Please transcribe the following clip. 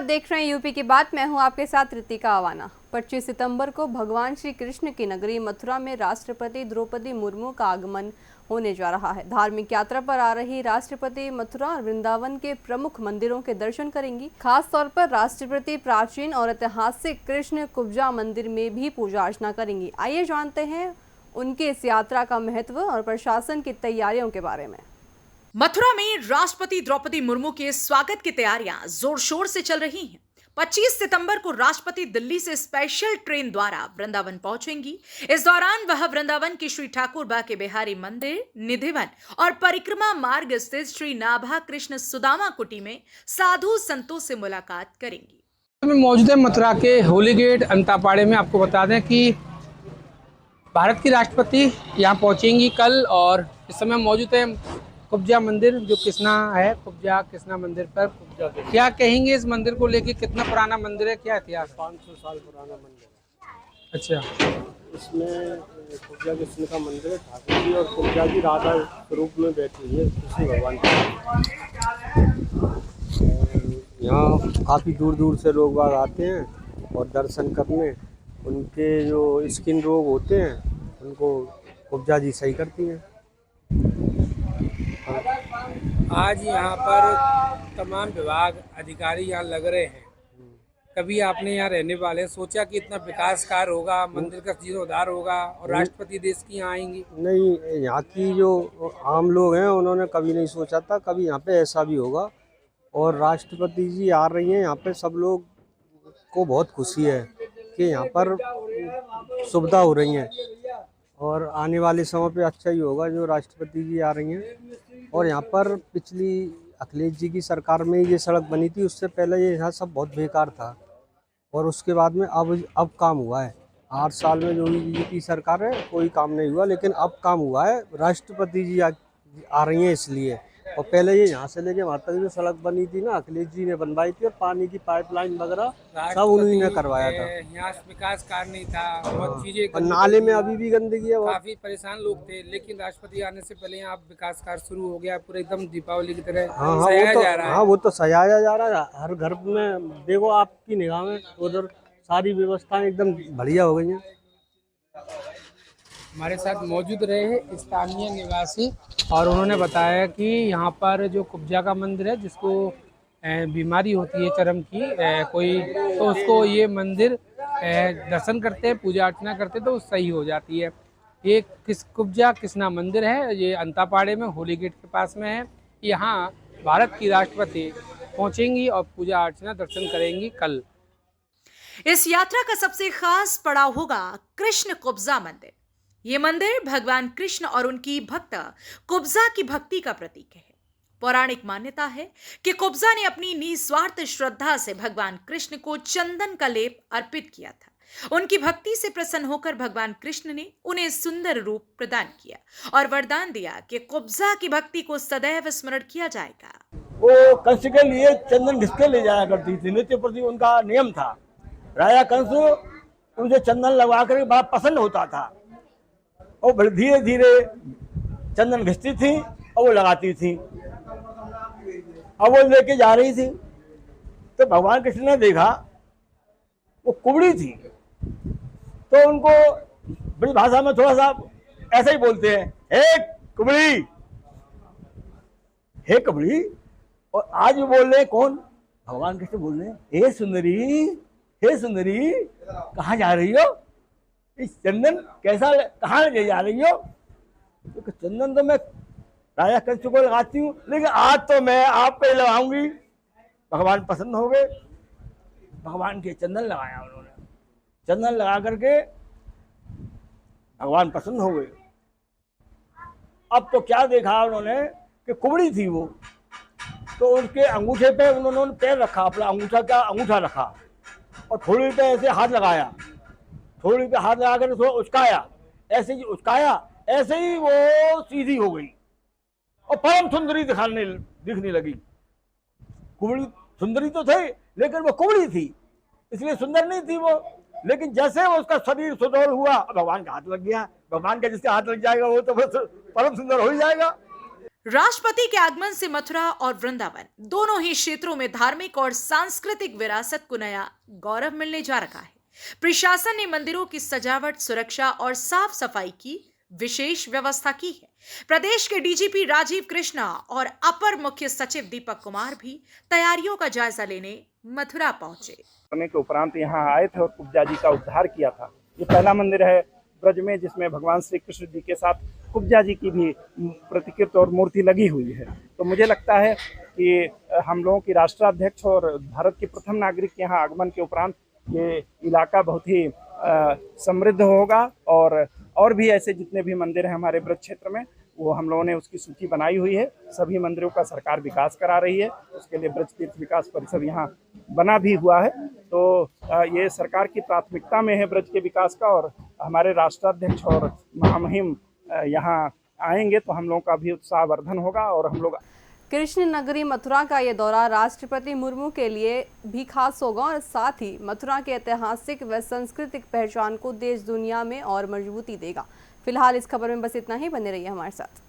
देख रहे हैं यूपी की बात। मैं हूं आपके साथ रितिका अवाना। 25 सितंबर को भगवान श्री कृष्ण की नगरी मथुरा में राष्ट्रपति द्रौपदी मुर्मू का आगमन होने जा रहा है। धार्मिक यात्रा पर आ रही राष्ट्रपति मथुरा और वृंदावन के प्रमुख मंदिरों के दर्शन करेंगी। खास तौर पर राष्ट्रपति प्राचीन और ऐतिहासिक कृष्ण कुब्जा मंदिर में भी पूजा अर्चना करेंगी। आइए जानते हैं उनके इस यात्रा का महत्व और प्रशासन की तैयारियों के बारे में। मथुरा में राष्ट्रपति द्रौपदी मुर्मू के स्वागत की तैयारियां जोर शोर से चल रही हैं। 25 सितंबर को राष्ट्रपति दिल्ली से स्पेशल ट्रेन द्वारा वृंदावन पहुंचेंगी। इस दौरान वह वृंदावन के श्री ठाकुर बाके बिहारी मंदिर, निधिवन और परिक्रमा मार्ग स्थित श्री नाभा कृष्ण सुदामा कुटी में साधु संतों से मुलाकात करेंगी। मौजूद है मथुरा के होली गेट अंतापाड़े में। आपको बता दें कि भारत की राष्ट्रपति यहाँ पहुंचेंगी कल, और इस समय मौजूद है कुब्जा मंदिर, जो कृष्णा है, कुब्जा कृष्णा मंदिर पर। क्या कहेंगे इस मंदिर को लेके? कितना पुराना मंदिर है, क्या इतिहास? 500 साल पुराना मंदिर है। अच्छा, इसमें कुब्जा कृष्ण का मंदिर है। ठाकुर जी और कुब्जा जी राधा स्वरूप में बैठी हुई है कृष्ण भगवान की। यहाँ काफ़ी दूर दूर से लोग बाग आते हैं और दर्शन करने। उनके जो स्किन रोग होते हैं उनको कुब्जा जी सही करती हैं। आज यहाँ पर तमाम विभाग अधिकारी यहाँ लग रहे हैं। कभी आपने यहाँ रहने वाले सोचा कि इतना विकास कार्य होगा, मंदिर का जीर्णोद्धार होगा और राष्ट्रपति देश की यहाँ आएंगी? नहीं, यहाँ की जो आम लोग हैं उन्होंने कभी नहीं सोचा था कभी यहाँ पे ऐसा भी होगा। और राष्ट्रपति जी आ रही हैं, यहाँ पे सब लोग को बहुत खुशी है कि यहाँ पर सुविधा हो रही हैं, और आने वाले समय पे अच्छा ही होगा जो राष्ट्रपति जी आ रही हैं। और यहाँ पर पिछली अखिलेश जी की सरकार में ये सड़क बनी थी, उससे पहले ये यहाँ सब बहुत बेकार था, और उसके बाद में अब काम हुआ है। 8 साल में जो बीजेपी सरकार है कोई काम नहीं हुआ, लेकिन अब काम हुआ है। राष्ट्रपति जी आ रही हैं इसलिए। और पहले ये यहाँ से लेके वहाँ तक जो सड़क बनी थी ना, अखिलेश जी ने बनवाई थी, और पानी की पाइपलाइन वगैरह सब उन्हीं ने करवाया था। यहाँ विकास कार्य नहीं था, बहुत चीजें, और नाले में अभी भी गंदगी है। काफी परेशान लोग थे, लेकिन राष्ट्रपति आने से पहले यहाँ विकास कार्य शुरू हो गया। पूरा एकदम दीपावली की तरह सजाया जा रहा है। हाँ, वो तो सजाया जा रहा है। हर घर में देखो, आपकी निगाह में उधर सारी व्यवस्थाएं एकदम बढ़िया हो गई हैं। हमारे साथ मौजूद रहे हैं स्थानीय निवासी, और उन्होंने बताया कि यहाँ पर जो कुब्जा का मंदिर है, जिसको बीमारी होती है चर्म की कोई, तो उसको ये मंदिर दर्शन करते हैं, पूजा अर्चना करते हैं तो सही हो जाती है। ये कुब्जा कृष्णा मंदिर है, ये अंतापाड़े में होली गेट के पास में है। यहाँ भारत की राष्ट्रपति पहुँचेंगी और पूजा अर्चना दर्शन करेंगी कल। इस यात्रा का सबसे खास पड़ाव होगा कृष्ण कुब्जा मंदिर। ये मंदिर भगवान कृष्ण और उनकी भक्त कुब्जा की भक्ति का प्रतीक है। पौराणिक मान्यता है कि कुब्जा ने अपनी निस्वार्थ श्रद्धा से भगवान कृष्ण को चंदन का लेप अर्पित किया था। उनकी भक्ति से प्रसन्न होकर भगवान कृष्ण ने उन्हें सुंदर रूप प्रदान किया और वरदान दिया कि कुब्जा की भक्ति को सदैव स्मरण किया जाएगा। वो कंस के लिए चंदन घिस के ले जाया करती थी, नित्य प्रति उनका नियम था। राजा कंस उनसे चंदन लगवा कर बड़ा प्रसन्न होता था, और धीरे धीरे चंदन घिसती थी और वो लगाती थी। अब वो लेके जा रही थी तो भगवान कृष्ण ने देखा वो कुबड़ी थी, तो उनको बड़ी भाषा में थोड़ा सा ऐसा ही बोलते हैं, हे कुबड़ी, हे कुबड़ी। और आज भी बोल रहे हैं, कौन? भगवान कृष्ण बोल रहे हैं, हे सुंदरी, हे सुंदरी, कहाँ जा रही हो? इस चंदन कैसा, कहाँ ले जा रही हो? तो चंदन तो मैं राजा कंस को लगाती हूँ, लेकिन आज तो मैं आप पे लगाऊंगी। भगवान प्रसन्न हो गए, भगवान के चंदन लगाया उन्होंने। चंदन लगा करके भगवान प्रसन्न हो गए। अब तो क्या देखा उन्होंने कि कुबड़ी थी वो, तो उनके अंगूठे पे उन्होंने पैर रखा, अपना अंगूठा रखा, और थोड़ी पे ऐसे हाथ लगाया, थोड़ी पे हाथ लगा कर थोड़ा उचकाया, ऐसे ही उचकाया, ऐसे ही वो सीधी हो गई और परम सुंदरी दिखने लगी। कुबड़ी सुंदरी तो थे, लेकिन वो कुबड़ी थी इसलिए सुंदर नहीं थी वो। लेकिन जैसे वो उसका शरीर सुडौल हुआ, भगवान का हाथ लग गया। भगवान का जिसके हाथ लग जाएगा वो तो परम सुंदर हो ही जाएगा। राष्ट्रपति के आगमन से मथुरा और वृंदावन दोनों ही क्षेत्रों में धार्मिक और सांस्कृतिक विरासत को नया गौरव मिलने जा रहा है। प्रशासन ने मंदिरों की सजावट, सुरक्षा और साफ सफाई की विशेष व्यवस्था की है। प्रदेश के डीजीपी राजीव कृष्णा और अपर मुख्य सचिव दीपक कुमार भी तैयारियों का जायजा लेने मथुरा पहुंचे। करने के उपरांत यहाँ आए थे और कुब्जा जी का उद्धार किया था। ये पहला मंदिर है ब्रज में जिसमें भगवान श्री कृष्ण जी के साथ कुब्जा जी की भी प्रतिकृति और मूर्ति लगी हुई है। तो मुझे लगता है कि हम लोगों की राष्ट्राध्यक्ष और भारत के प्रथम नागरिक के यहाँ आगमन के उपरांत ये इलाका बहुत ही समृद्ध होगा और भी ऐसे जितने भी मंदिर हैं हमारे ब्रज क्षेत्र में वो हम लोगों ने उसकी सूची बनाई हुई है। सभी मंदिरों का सरकार विकास करा रही है। उसके लिए ब्रज तीर्थ विकास परिषद यहाँ बना भी हुआ है। तो ये सरकार की प्राथमिकता में है ब्रज के विकास का और हमारे राष्ट्राध्यक्ष और महामहिम यहाँ आएंगे तो हम लोगों का भी उत्साहवर्धन होगा और हम लोग कृष्ण नगरी मथुरा का ये दौरा राष्ट्रपति मुर्मू के लिए भी खास होगा और साथ ही मथुरा के ऐतिहासिक व सांस्कृतिक पहचान को देश दुनिया में और मजबूती देगा। फिलहाल इस खबर में बस इतना ही। बने रहिए हमारे साथ।